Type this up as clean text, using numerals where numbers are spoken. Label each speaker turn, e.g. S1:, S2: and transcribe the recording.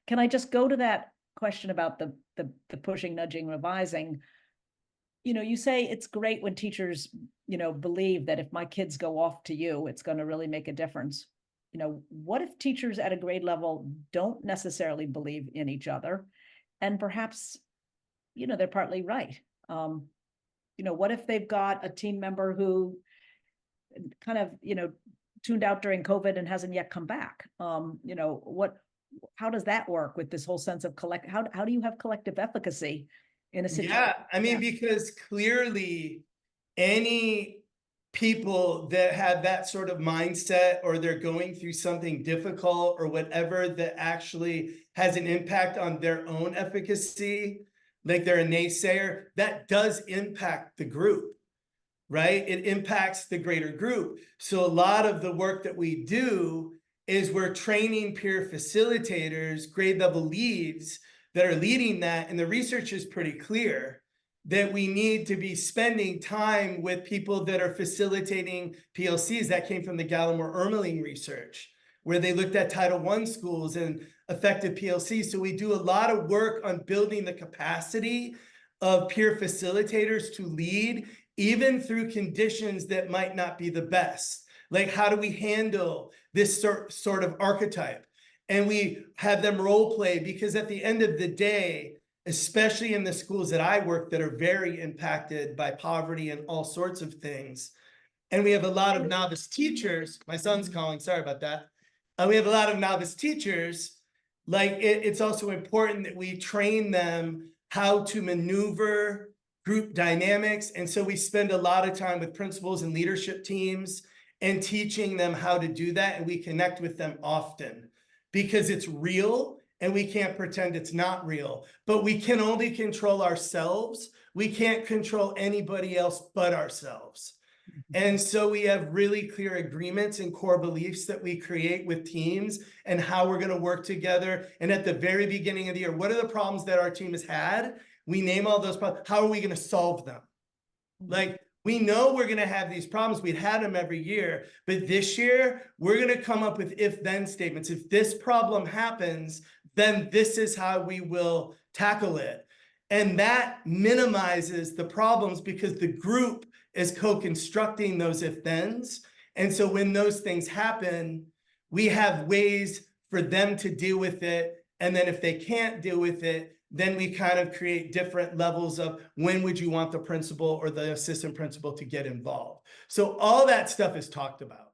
S1: can I just go to that question about the pushing, nudging, revising? You say it's great when teachers, believe that if my kids go off to you, it's going to really make a difference. What if teachers at a grade level don't necessarily believe in each other? And perhaps, they're partly right. What if they've got a team member who kind of, tuned out during COVID and hasn't yet come back? How does that work with this whole sense of how do you have collective efficacy in a situation?
S2: Yeah, I mean, because clearly any people that have that sort of mindset, or they're going through something difficult or whatever that actually has an impact on their own efficacy, like they're a naysayer, that does impact the group, right? It impacts the greater group. So a lot of the work that we do is we're training peer facilitators, grade level leads that are leading that. And the research is pretty clear that we need to be spending time with people that are facilitating PLCs. That came from the Gallimore-Ermeling research, where they looked at Title I schools and effective PLCs. So we do a lot of work on building the capacity of peer facilitators to lead, even through conditions that might not be the best. Like, how do we handle this sort of archetype? And we have them role play, because at the end of the day, especially in the schools that I work that are very impacted by poverty and all sorts of things, and we have a lot of novice teachers. My son's calling, sorry about that. We have a lot of novice teachers. Like, it's also important that we train them how to maneuver group dynamics. And so we spend a lot of time with principals and leadership teams and teaching them how to do that. And we connect with them often, because it's real and we can't pretend it's not real. But we can only control ourselves. We can't control anybody else but ourselves. And so we have really clear agreements and core beliefs that we create with teams and how we're going to work together. And at the very beginning of the year, what are the problems that our team has had? We name all those problems. How are we going to solve them? Like, we know we're going to have these problems. We've had them every year, but this year we're going to come up with if-then statements. If this problem happens, then this is how we will tackle it. And that minimizes the problems, because the group is co-constructing those if-thens. And so when those things happen, we have ways for them to deal with it. And then if they can't deal with it, then we kind of create different levels of when would you want the principal or the assistant principal to get involved. So all that stuff is talked about.